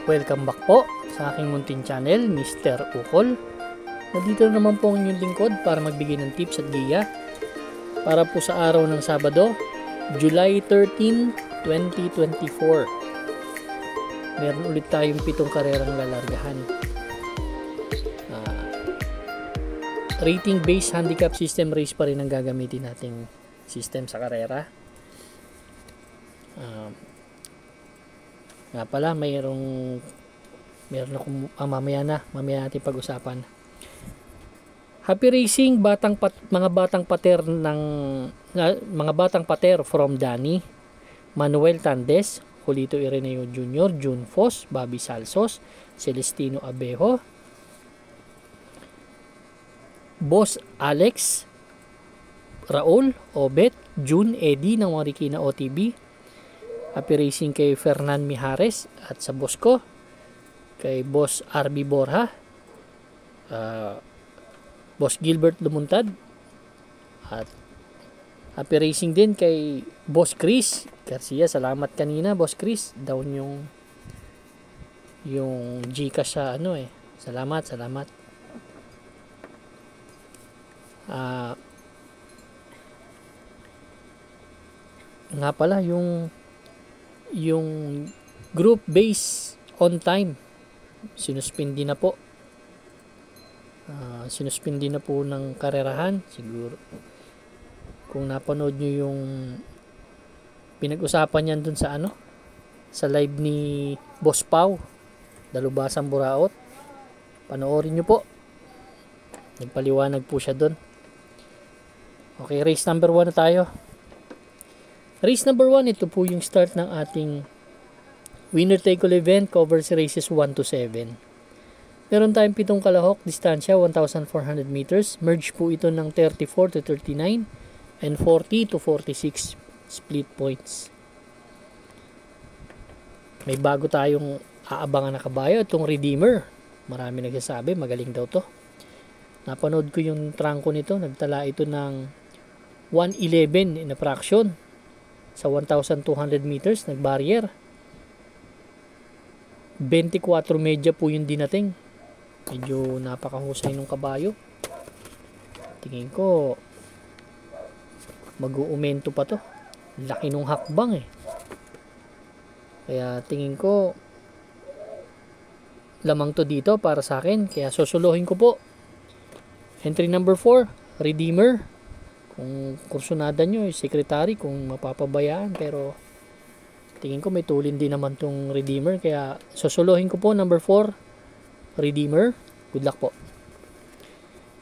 Welcome back po sa aking munting channel, Mr. Ukol. Nandito naman po ang inyong lingkod para magbigay ng tips at giya para po sa araw ng Sabado, July 13, 2024. Meron ulit tayong 7 karerang lalargahan. Rating based handicap system race pa rin ang gagamitin nating system sa karera. Nga pala, mayroon akong mamaya natin pag-usapan. Happy racing, mga batang pater from Dani, Manuel Tandes, Julito Ireneo Jr., June Fos, Bobby Salsos, Celestino Abejo, Boss Alex, Raul, Obet, June Eddie ng Marikina OTB. Happy racing kay Fernan Mijares at sa boss ko, kay Boss RB Borja, Boss Gilbert Lumuntad, at happy racing din kay Boss Chris Garcia. Salamat kanina, Boss Chris. Down yung Gcash sa Salamat. Nga pala, yung group base on time sinuspindi na po. Sinuspindi na po ng karerahan. Siguro kung napanood nyo yung pinag-usapan yan dun sa sa live ni Boss Pau, Dalubasang Buraot, panoorin nyo po. Nagpaliwanag po siya dun. Okay, race number 1 na tayo. Race number 1, ito po yung start ng ating winner take all event. Covers races 1 to 7. Meron tayong 7 kalahok, distansya 1,400 meters. Merge po ito ng 34 to 39 and 40 to 46 split points. May bago tayong aabangan na kabayo, itong Redeemer. Marami nagsasabi, magaling daw to. Napanood ko yung trangko nito, nagtala ito ng 1:11 in a fraction. Sa 1,200 meters, nag-barrier. 24 medya po yung dinating. Medyo napakahusay ng kabayo. Tingin ko, mag-uumento pa to. Laki nung hakbang Kaya tingin ko, lamang to dito para sa akin. Kaya susuluhin ko po. Entry number 4, Redeemer. Kung kursunada nyo, secretary, kung mapapabayaan, pero tingin ko may tulin din naman tong Redeemer, kaya susuluhin ko po number 4, Redeemer. Good luck po.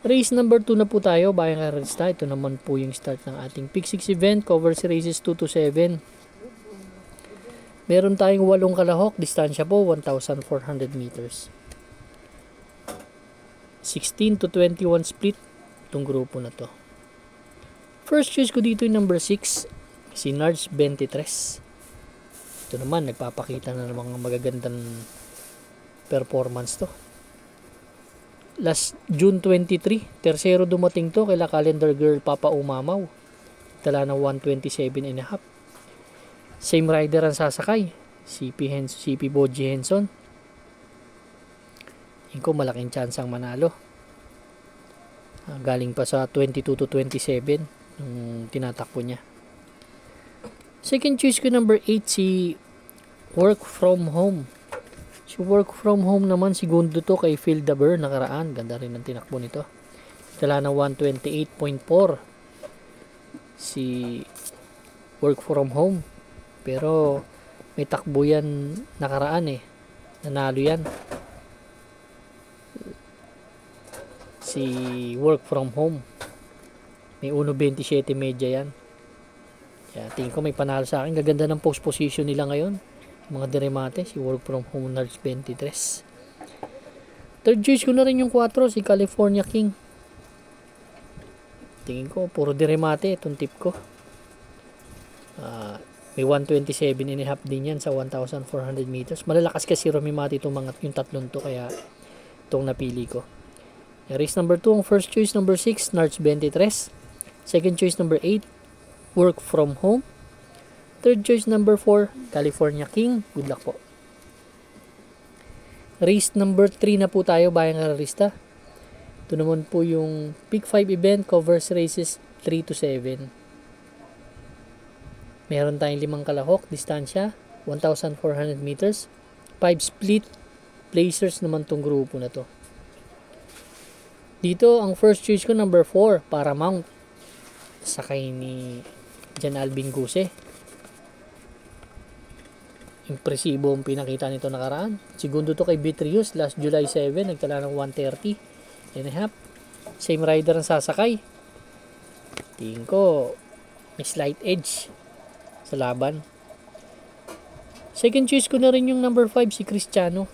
Race number 2 na po tayo, Bayang Arista. Ito naman po yung start ng ating Pick 6 event. Covers races 2 to 7. Meron tayong 8 kalahok, distansya po 1,400 meters. 16 to 21 split itong grupo na to. First choice ko dito yung number 6, si Nards 23. Ito naman, nagpapakita na ng mga magagandang performance to. Last June 23, tersero dumating to kay Calendar Girl Papa Umamaw. Tala ng 127.5. Same rider ang sasakay, CP Boji Henson. Tingin ko malaking chance ang manalo. Galing pa sa 22 to 27 nung tinatakbo niya. Second choice ko number 8, si Work From Home. Si Work From Home naman, segundo to kay Phil Daber nakaraan. Ganda rin ang tinakbo nito. Tala ng 128.4 si Work From Home. Pero may takbo yan nakaraan nanalo yan. Si Work From Home. May 1.27 medya yan. Kaya tingin ko may panalo sa akin. Gaganda ng post position nila ngayon. Mga deremate, si Work From Home Nards 23. Third choice ko na rin yung 4, si California King. Tingin ko, puro deremate itong tip ko. May 127.5 din yan sa 1,400 meters. Malalakas kasi Romimati itong yung tatlong to. Kaya itong napili ko. Race number 2, ang first choice number 6, Nards 23. Second choice number 8, Work From Home. Third choice number 4, California King. Good luck po. Race number 3 na po tayo, bayang karerista. Ito naman po yung Peak 5 event, covers races 3 to 7. Meron tayong 5 kalahok, distansya, 1,400 meters. 5 split placers naman tong grupo na to. Dito, ang first choice ko, number 4, Paramount. Sakay ni Jan Alvin Guse. Impresibo ang pinakita nito nakaraan. Segundo to kay Beatrius, last July 7, nagtala ng 130.5. Same rider ang sasakay. Tingin ko, may slight edge sa laban. Second choice ko na rin yung number 5, si Cristiano.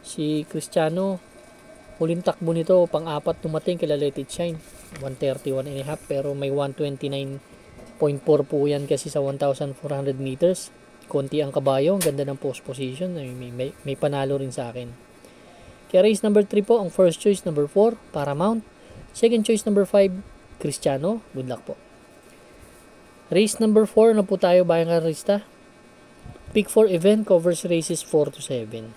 Si Cristiano, huling takbo nito, pang-apat tumating kila Let It Shine. 131.5, pero may 129.4 po yan kasi sa 1,400 meters. Konti ang kabayo, ang ganda ng post position, may panalo rin sa akin. Kaya race number 3 po, ang first choice number 4, Paramount. Second choice number 5, Cristiano. Good luck po. Race number 4 na po tayo, bayang karista. Peak 4 event, covers races 4 to 7.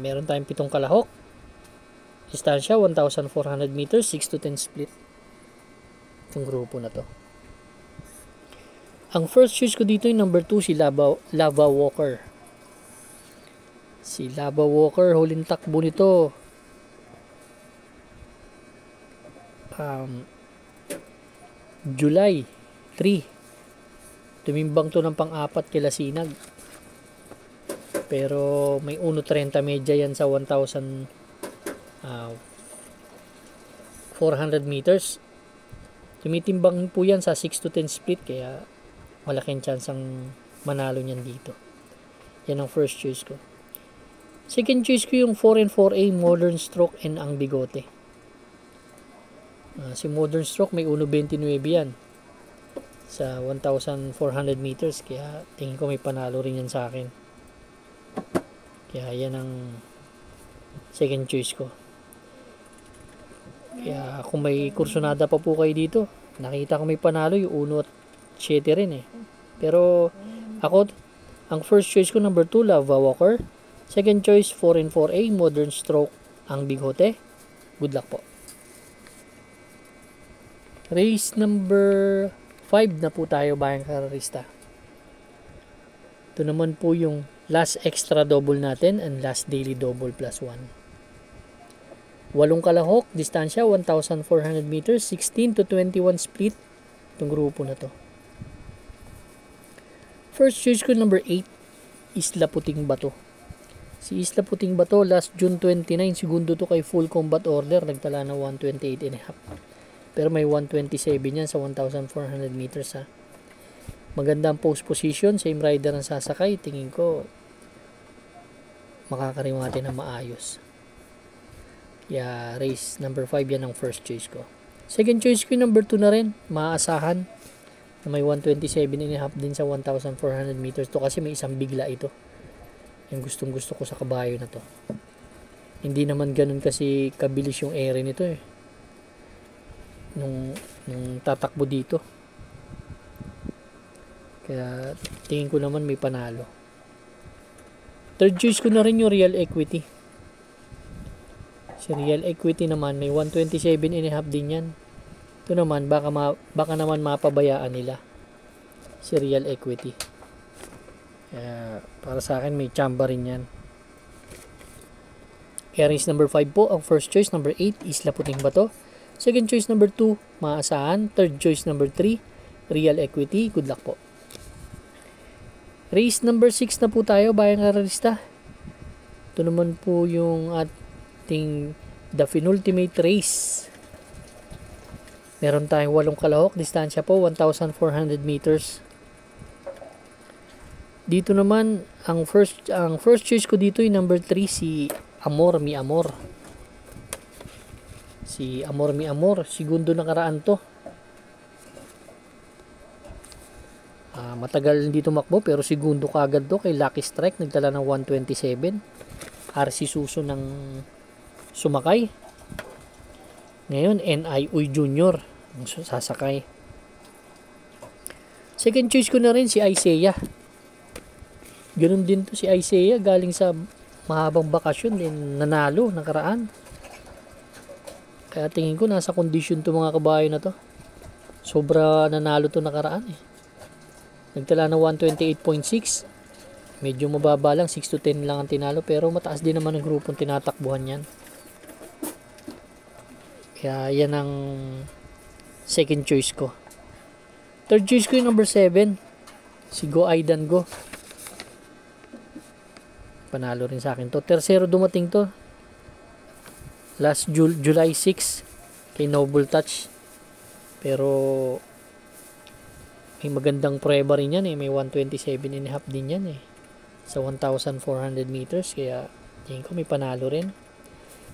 Meron tayong 7 kalahok. Distansya, 1,400 meters, 6 to 10 split. Itong grupo na to. Ang first choice ko dito yung number 2, si Lava Walker. Si Lava Walker, huling takbo nito. July 3. Tumimbang to ng pang-apat kila Sinag. Pero may 1.30 medya yan sa 1,400 meters. Tumitimbang po yan sa 6 to 10 split, kaya malaking chance ang manalo niyan dito. Yan ang first choice ko. Second choice ko yung 4 and 4A, Modern Stroke and Ang Bigote. Si Modern Stroke may 1.29 yan sa 1,400 meters, kaya tingin ko may panalo rin yan sa akin. Kaya yan ang second choice ko. Kaya kung may kursunada pa po kayo dito, nakita ko may panalo yung 1 at 7 rin eh. Pero ako, ang first choice ko number 2, Lava Walker. Second choice 4 and 4A, Modern Stroke, Ang Bigote. Good luck po. Race number 5 na po tayo, bayang karerista. Ito naman po yung last extra double natin and last daily double plus 1. 8 kalahok, distansya 1,400 meters, 16 to 21 split. Itong grupo na to. First choice ko number 8, Isla Puting Bato. Si Isla Puting Bato, last June 29, segundo to kay Full Combat Order, nagtala ng 128.5. Pero may 127 yan sa 1,400 meters ha. Maganda ang post position, same rider ang sasakay. Tingin ko makakariwate na maayos. Race number 5 yan ang first choice ko. Second choice ko yung number 2 na rin, maaasahan, na may 127.5 din sa 1,400 meters to, kasi may isang bigla ito. Yung gustong gusto ko sa kabayo na to. Hindi naman ganun kasi kabilis yung ere nito eh. Nung tatakbo dito. Kaya tingin ko naman may panalo. Third choice ko na rin yung Real Equity. Si Real Equity naman may 127.5 din yan. Ito naman baka naman mapabayaan nila si Real Equity. Para sa akin may chamba rin yan. Kaya race number 5 po, ang first choice number 8, Isla Puting Bato. Second choice number 2, Maasahan. Third choice number 3, Real Equity. Good luck po. Race number 6 na po tayo, bayang karerista. Ito naman po yung ating the penultimate race. Meron tayong 8 kalahok, distansya po 1,400 meters. Dito naman ang first choice ko dito yung number 3, si Amor Mi Amor. Si Amor Mi Amor, segundo nakaraan to. Matagal hindi tumakbo pero segundo kaagad to kay Lucky Strike, nagdala ng 127. RC Suso ng sumakay. Ngayon NI Uy Junior ang sasakay. Second choice ko na rin si Isaiah. Ganun din to si Isaiah, galing sa mahabang bakasyon din, nanalo nakaraan. Kaya tingin ko nasa kondisyon to mga kabayo na to. Sobra nanalo to nakaraan eh. Nagtala ng 128.6. Medyo mababa lang, 6 to 10 lang ang tinalo, pero mataas din naman ang grupong tinatakbuhan yan. Kaya yan ang second choice ko. Third choice ko yung number 7, si Go Aidan Go. Panalo rin sa akin to. Tercero dumating to last July 6 kay Noble Touch, pero may magandang prueba rin yan eh. May 127.5 din yan eh sa 1,400 meters, kaya tingin ko may panalo rin.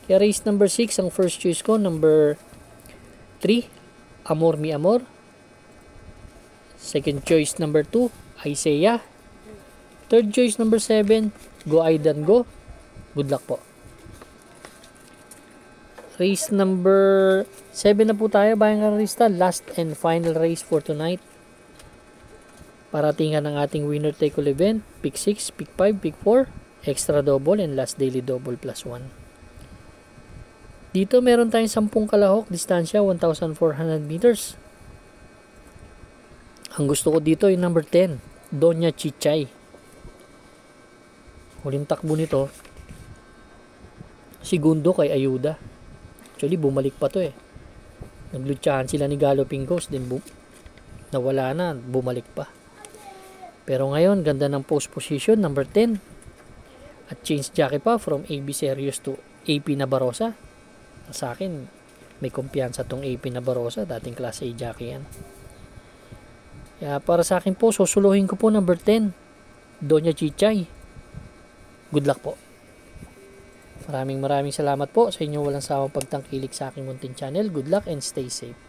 Kaya race number 6 ang first choice ko. Number 3, Amor Mi Amor. Second choice number 2, Isaiah. Third choice number 7, Go Aidan Go. Good luck po. Race number 7 na po tayo, bayang karista. Last and final race for tonight. Paratingan ng ating winner take all event. Pick 6, pick 5, pick 4, extra double, and last daily double plus 1. Dito meron tayong 10 kalahok, distansya 1,400 meters. Ang gusto ko dito yung number 10, Doña Chichay. Huling takbo nito, segundo kay Ayuda. Actually, bumalik pa to eh. Naglutsahan sila ni Galloping Ghost, din nawala na, bumalik pa. Pero ngayon, ganda ng post position, number 10. At change jockey pa from AB Serious to AP Nabarosa. Sa akin, may kumpiyansa tong AP Nabarosa, dating class A jockey yan. Kaya para sa akin po, susuluhin ko po number 10, Doña Chichay. Good luck po. Maraming salamat po sa inyo walang sawang pagtangkilik sa aking munting channel. Good luck and stay safe.